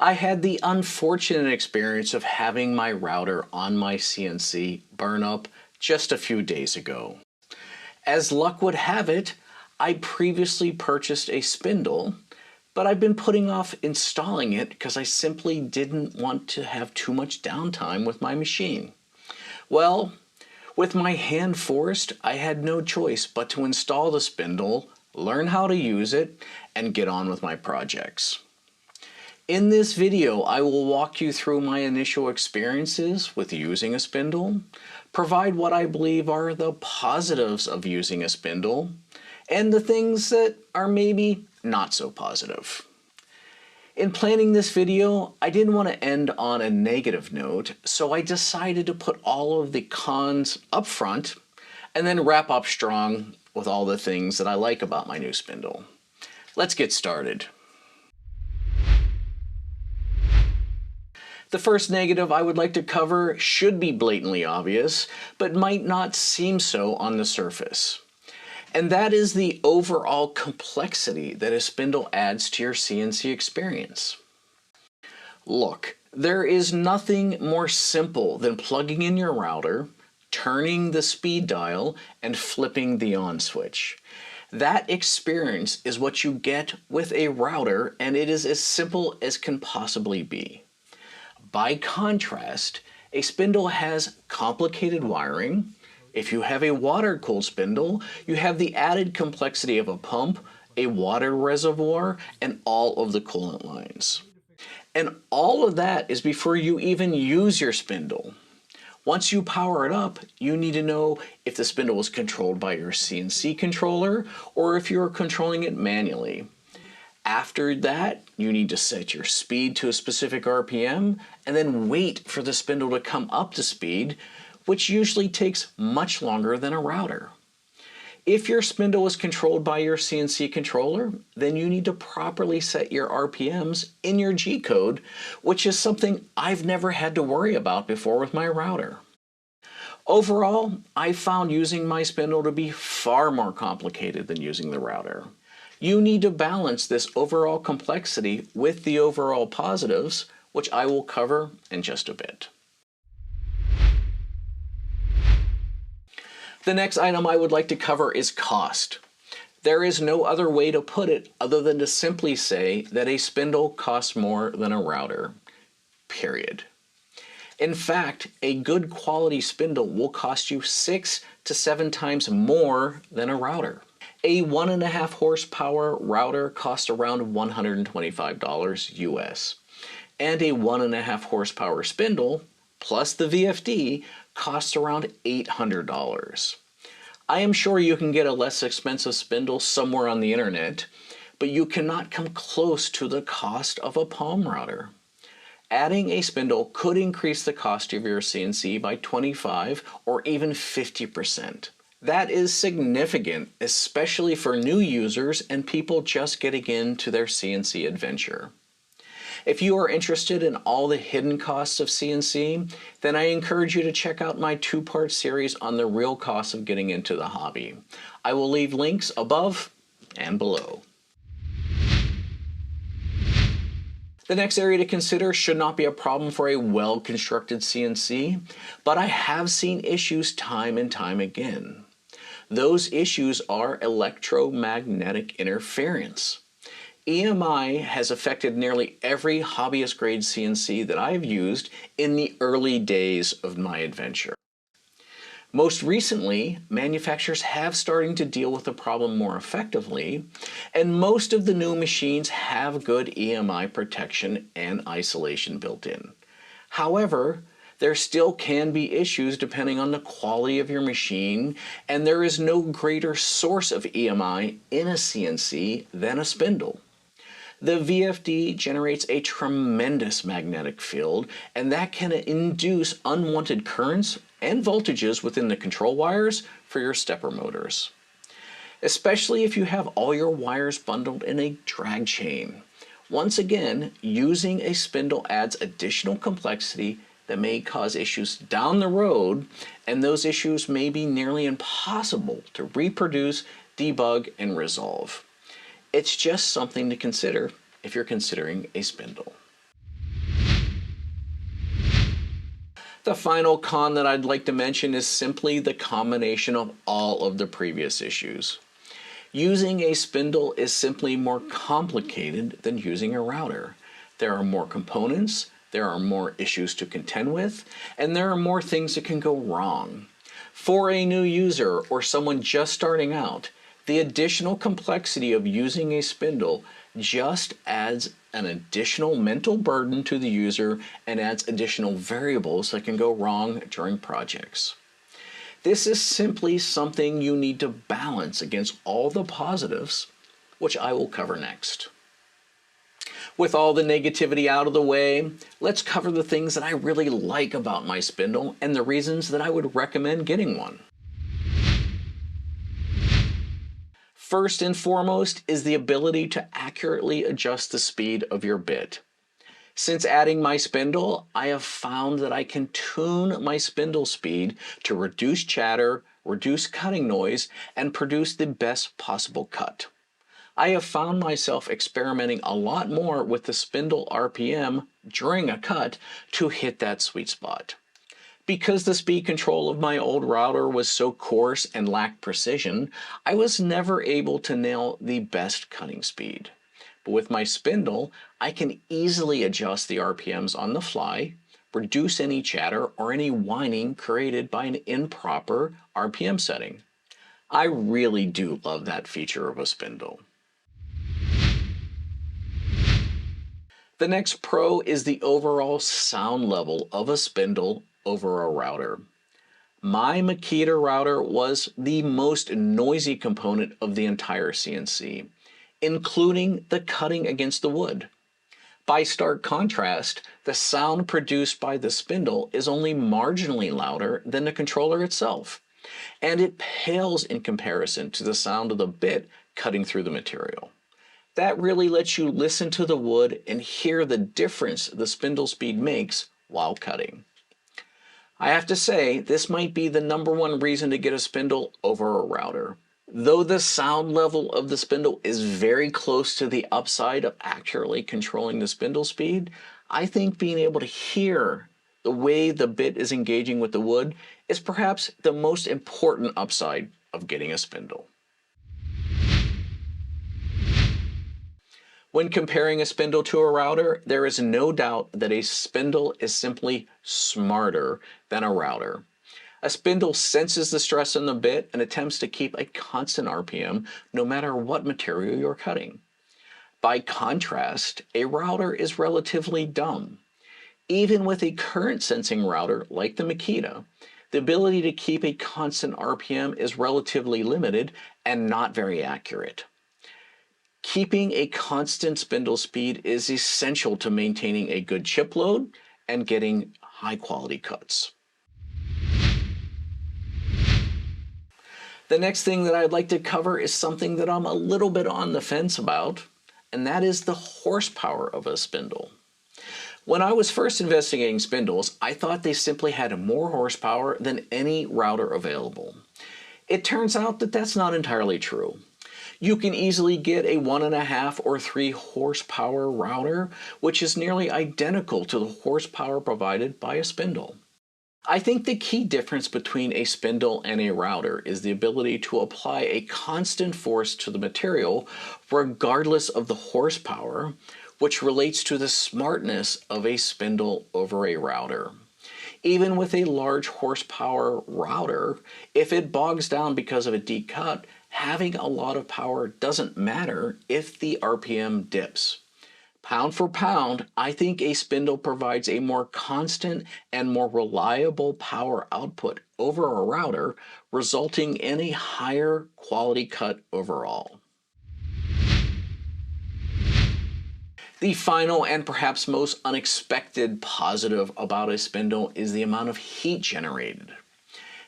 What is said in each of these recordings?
I had the unfortunate experience of having my router on my CNC burn up just a few days ago. As luck would have it, I previously purchased a spindle, but I've been putting off installing it because I simply didn't want to have too much downtime with my machine. Well, with my hand forced, I had no choice but to install the spindle, learn how to use it, and get on with my projects. In this video, I will walk you through my initial experiences with using a spindle, provide what I believe are the positives of using a spindle, and the things that are maybe not so positive. In planning this video, I didn't want to end on a negative note, so I decided to put all of the cons up front and then wrap up strong with all the things that I like about my new spindle. Let's get started. The first negative I would like to cover should be blatantly obvious, but might not seem so on the surface. And that is the overall complexity that a spindle adds to your CNC experience. Look, there is nothing more simple than plugging in your router, turning the speed dial, and flipping the on switch. That experience is what you get with a router, and it is as simple as can possibly be. By contrast, a spindle has complicated wiring. If you have a water-cooled spindle, you have the added complexity of a pump, a water reservoir, and all of the coolant lines. And all of that is before you even use your spindle. Once you power it up, you need to know if the spindle is controlled by your CNC controller or if you're controlling it manually. After that, you need to set your speed to a specific RPM and then wait for the spindle to come up to speed, which usually takes much longer than a router. If your spindle is controlled by your CNC controller, then you need to properly set your RPMs in your G-code, which is something I've never had to worry about before with my router. Overall, I found using my spindle to be far more complicated than using the router. You need to balance this overall complexity with the overall positives, which I will cover in just a bit. The next item I would like to cover is cost. There is no other way to put it other than to simply say that a spindle costs more than a router, period. In fact, a good quality spindle will cost you 6 to 7 times more than a router. A 1.5 horsepower router costs around $125 US, and a 1.5 horsepower spindle plus the VFD costs around $800. I am sure you can get a less expensive spindle somewhere on the internet, but you cannot come close to the cost of a palm router. Adding a spindle could increase the cost of your CNC by 25 or even 50%. That is significant, especially for new users and people just getting into their CNC adventure. If you are interested in all the hidden costs of CNC, then I encourage you to check out my 2-part series on the real costs of getting into the hobby. I will leave links above and below. The next area to consider should not be a problem for a well-constructed CNC, but I have seen issues time and time again. Those issues are electromagnetic interference. EMI has affected nearly every hobbyist grade CNC that I've used in the early days of my adventure. Most recently, manufacturers have started to deal with the problem more effectively, and most of the new machines have good EMI protection and isolation built in. However, there still can be issues depending on the quality of your machine, and there is no greater source of EMI in a CNC than a spindle. The VFD generates a tremendous magnetic field, and that can induce unwanted currents and voltages within the control wires for your stepper motors, especially if you have all your wires bundled in a drag chain. Once again, using a spindle adds additional complexity that may cause issues down the road, and those issues may be nearly impossible to reproduce, debug, and resolve. It's just something to consider if you're considering a spindle. The final con that I'd like to mention is simply the combination of all of the previous issues. Using a spindle is simply more complicated than using a router. There are more components, there are more issues to contend with, and there are more things that can go wrong. For a new user or someone just starting out, the additional complexity of using a spindle just adds an additional mental burden to the user and adds additional variables that can go wrong during projects. This is simply something you need to balance against all the positives, which I will cover next. With all the negativity out of the way, let's cover the things that I really like about my spindle and the reasons that I would recommend getting one. First and foremost is the ability to accurately adjust the speed of your bit. Since adding my spindle, I have found that I can tune my spindle speed to reduce chatter, reduce cutting noise, and produce the best possible cut. I have found myself experimenting a lot more with the spindle RPM during a cut to hit that sweet spot. Because the speed control of my old router was so coarse and lacked precision, I was never able to nail the best cutting speed. But with my spindle, I can easily adjust the RPMs on the fly, reduce any chatter or any whining created by an improper RPM setting. I really do love that feature of a spindle. The next pro is the overall sound level of a spindle over a router. My Makita router was the most noisy component of the entire CNC, including the cutting against the wood. By stark contrast, the sound produced by the spindle is only marginally louder than the controller itself, and it pales in comparison to the sound of the bit cutting through the material. That really lets you listen to the wood and hear the difference the spindle speed makes while cutting. I have to say, this might be the #1 reason to get a spindle over a router. Though the sound level of the spindle is very close to the upside of accurately controlling the spindle speed, I think being able to hear the way the bit is engaging with the wood is perhaps the most important upside of getting a spindle. When comparing a spindle to a router, there is no doubt that a spindle is simply smarter than a router. A spindle senses the stress on the bit and attempts to keep a constant RPM no matter what material you're cutting. By contrast, a router is relatively dumb. Even with a current sensing router like the Makita, the ability to keep a constant RPM is relatively limited and not very accurate. Keeping a constant spindle speed is essential to maintaining a good chip load and getting high quality cuts. The next thing that I'd like to cover is something that I'm a little bit on the fence about, and that is the horsepower of a spindle. When I was first investigating spindles, I thought they simply had more horsepower than any router available. It turns out that that's not entirely true. You can easily get a 1.5 or 3 horsepower router, which is nearly identical to the horsepower provided by a spindle. I think the key difference between a spindle and a router is the ability to apply a constant force to the material regardless of the horsepower, which relates to the smartness of a spindle over a router. Even with a large horsepower router, if it bogs down because of a deep cut, having a lot of power doesn't matter if the RPM dips. Pound for pound, I think a spindle provides a more constant and more reliable power output over a router, resulting in a higher quality cut overall. The final and perhaps most unexpected positive about a spindle is the amount of heat generated.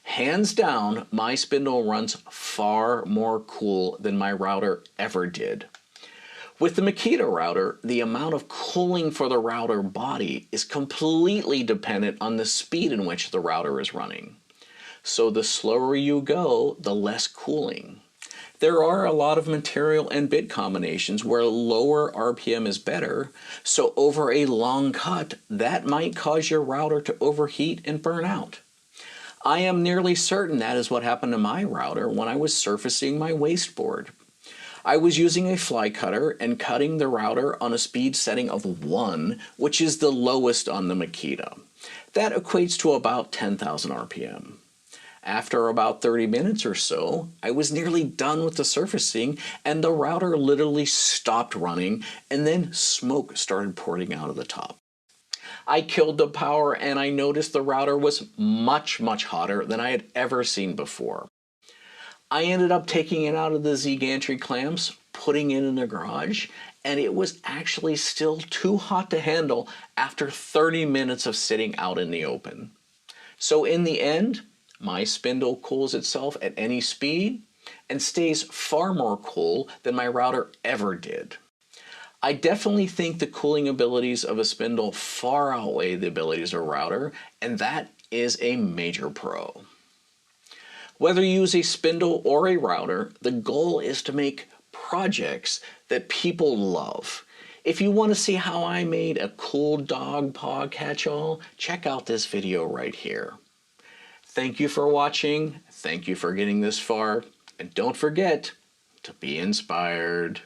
Hands down, my spindle runs far more cool than my router ever did. With the Makita router, the amount of cooling for the router body is completely dependent on the speed in which the router is running. So the slower you go, the less cooling. There are a lot of material and bit combinations where lower RPM is better, so over a long cut, that might cause your router to overheat and burn out. I am nearly certain that is what happened to my router when I was surfacing my wasteboard. I was using a fly cutter and cutting the router on a speed setting of 1, which is the lowest on the Makita. That equates to about 10,000 RPM. After about 30 minutes or so, I was nearly done with the surfacing and the router literally stopped running and then smoke started pouring out of the top. I killed the power and I noticed the router was much hotter than I had ever seen before. I ended up taking it out of the Z gantry clamps, putting it in the garage, and it was actually still too hot to handle after 30 minutes of sitting out in the open. So in the end, my spindle cools itself at any speed and stays far more cool than my router ever did. I definitely think the cooling abilities of a spindle far outweigh the abilities of a router, and that is a major pro. Whether you use a spindle or a router, the goal is to make projects that people love. If you want to see how I made a cool dog paw catch-all, check out this video right here. Thank you for watching, thank you for getting this far, and don't forget to be inspired.